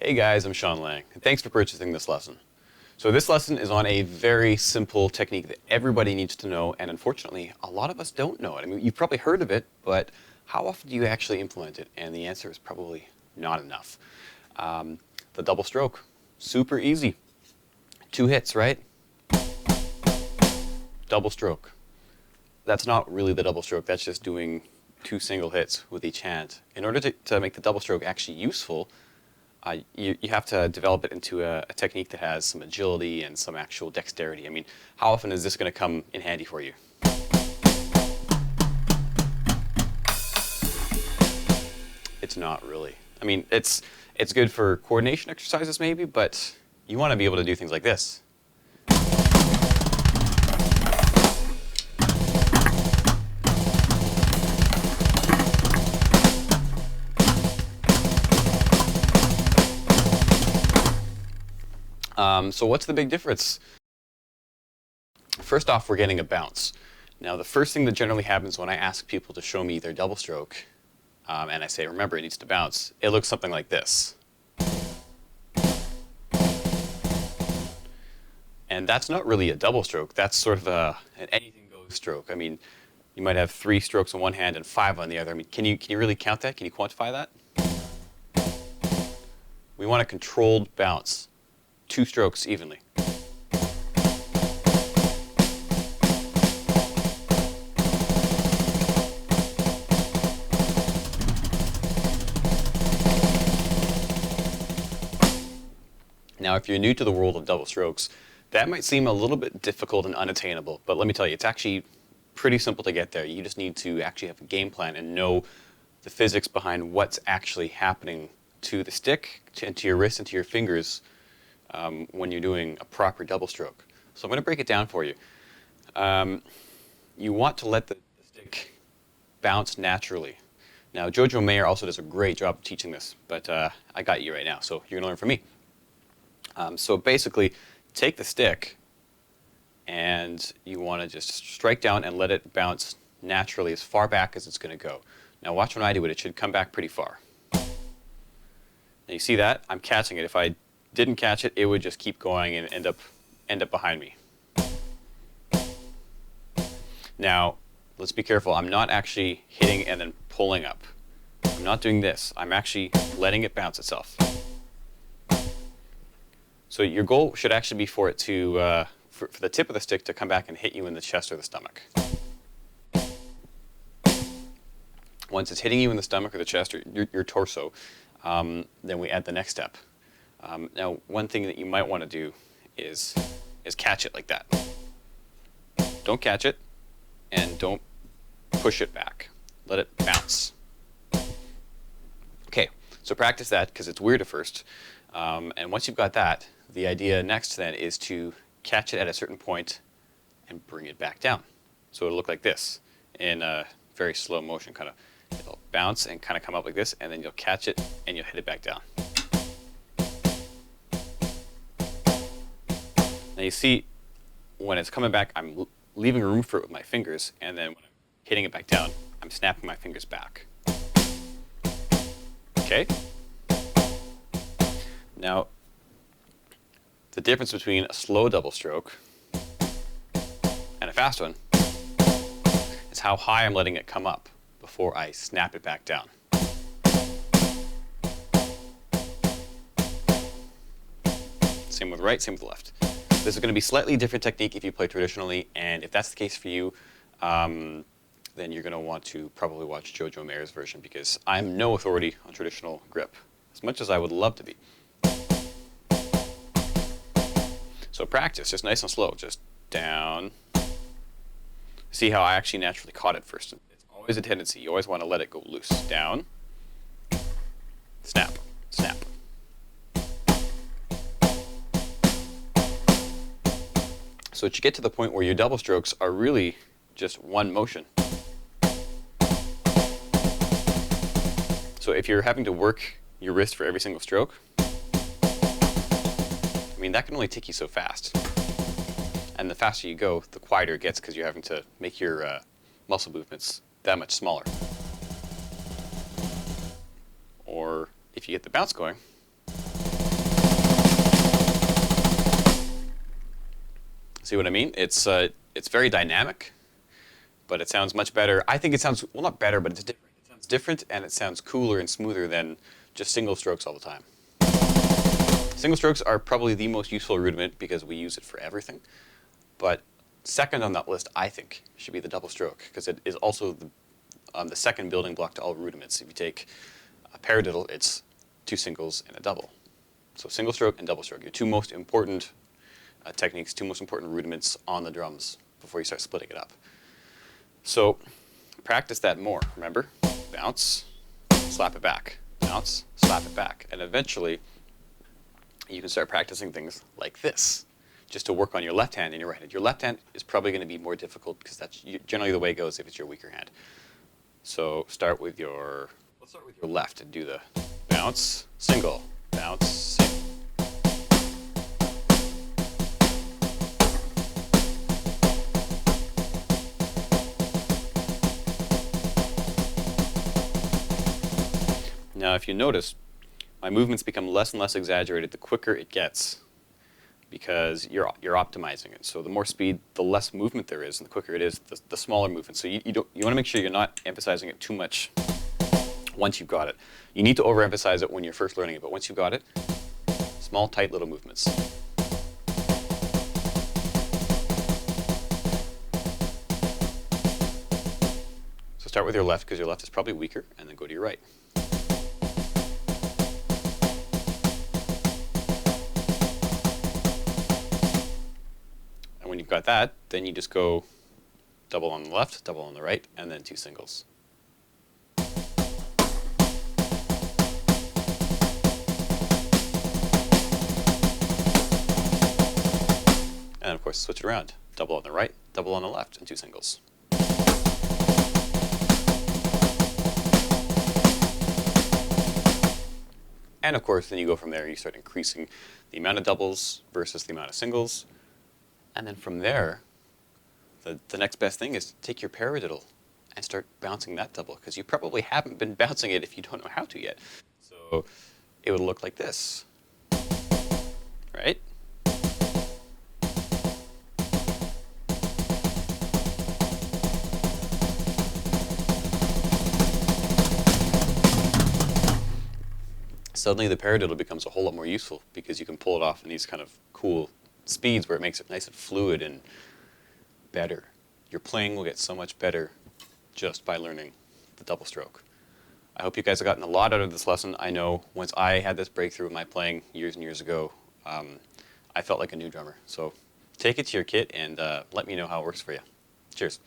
Hey guys, I'm Sean Lang, and thanks for purchasing this lesson. So this lesson is on a very simple technique that everybody needs to know, and unfortunately, a lot of us don't know it. I mean, you've probably heard of it, but how often do you actually implement it? And the answer is probably not enough. The double stroke, super easy. 2 hits, right? Double stroke. That's not really the double stroke, that's just doing 2 single hits with each hand. In order to make the double stroke actually useful, you have to develop it into a technique that has some agility and some actual dexterity. I mean, how often is this going to come in handy for you? It's not really. I mean, it's good for coordination exercises maybe, but you want to be able to do things like this. So what's the big difference? First off, we're getting a bounce. Now, the first thing that generally happens when I ask people to show me their double stroke, and I say, remember, it needs to bounce, it looks something like this. And that's not really a double stroke. That's sort of an anything-goes stroke. I mean, you might have 3 strokes on one hand and 5 on the other. I mean, can you really count that? Can you quantify that? We want a controlled bounce. 2 strokes evenly. Now, if you're new to the world of double strokes, that might seem a little bit difficult and unattainable, but let me tell you, it's actually pretty simple to get there. You just need to actually have a game plan and know the physics behind what's actually happening to the stick, and to your wrist, and to your fingers when you're doing a proper double stroke. So I'm going to break it down for you. You want to let the stick bounce naturally. Now, Jojo Mayer also does a great job of teaching this, but I got you right now, so you're going to learn from me. So basically, take the stick, and you want to just strike down and let it bounce naturally as far back as it's going to go. Now watch when I do it. It should come back pretty far. Now you see that? I'm catching it. If I didn't catch it, it would just keep going and end up behind me. Now, let's be careful. I'm not actually hitting and then pulling up. I'm not doing this. I'm actually letting it bounce itself. So your goal should actually be for it to, for the tip of the stick to come back and hit you in the chest or the stomach. Once it's hitting you in the stomach or the chest or your torso, then we add the next step. Now, one thing that you might want to do is catch it like that. Don't catch it, and don't push it back. Let it bounce. Okay, so practice that because it's weird at first. And once you've got that, the idea next then is to catch it at a certain point and bring it back down. So it'll look like this in a very slow motion, kind of. It'll bounce and kind of come up like this, and then you'll catch it and you'll hit it back down. Now you see, when it's coming back, I'm leaving room for it with my fingers, and then when I'm hitting it back down, I'm snapping my fingers back. Okay? Now, the difference between a slow double stroke and a fast one is how high I'm letting it come up before I snap it back down. Same with the right, same with the left. This is going to be a slightly different technique if you play traditionally, and if that's the case for you, then you're going to want to probably watch Jojo Mayer's version, because I'm no authority on traditional grip, as much as I would love to be. So practice, just nice and slow, just down. See how I actually naturally caught it first. It's always a tendency. You always want to let it go loose. Down, snap, snap. So that you get to the point where your double strokes are really just one motion. So if you're having to work your wrist for every single stroke, I mean, that can only take you so fast. And the faster you go, the quieter it gets because you're having to make your muscle movements that much smaller. Or if you get the bounce going, See what I mean? It's very dynamic, but it sounds much better. I think it sounds, well, not better, but it's different. It sounds different, and it sounds cooler and smoother than just single strokes all the time. Single strokes are probably the most useful rudiment because we use it for everything. But second on that list, I think, should be the double stroke, because it is also the second building block to all rudiments. If you take a paradiddle, it's two singles and a double. So single stroke and double stroke, your two most important techniques, two most important rudiments on the drums before you start splitting it up. So practice that more, remember? Bounce, slap it back, bounce, slap it back. And eventually, you can start practicing things like this, just to work on your left hand and your right hand. Your left hand is probably going to be more difficult because that's generally the way it goes if it's your weaker hand. So let's start with your left and do the bounce, single, bounce, single. Now, if you notice, my movements become less and less exaggerated the quicker it gets, because you're optimizing it. So the more speed, the less movement there is, and the quicker it is, the smaller movement. So you want to make sure you're not emphasizing it too much once you've got it. You need to overemphasize it when you're first learning it, but once you've got it, small, tight little movements. So start with your left, because your left is probably weaker, and then go to your right. When you've got that, then you just go double on the left, double on the right, and then two singles. And of course, switch it around. Double on the right, double on the left, and two singles. And of course, then you go from there, you start increasing the amount of doubles versus the amount of singles. And then from there, the next best thing is to take your paradiddle and start bouncing that double, because you probably haven't been bouncing it if you don't know how to yet. So it would look like this, right? Suddenly the paradiddle becomes a whole lot more useful because you can pull it off in these kind of cool speeds where it makes it nice and fluid and better. Your playing will get so much better just by learning the double stroke. I hope you guys have gotten a lot out of this lesson. I know once I had this breakthrough in my playing years and years ago, I felt like a new drummer. So take it to your kit and let me know how it works for you. Cheers.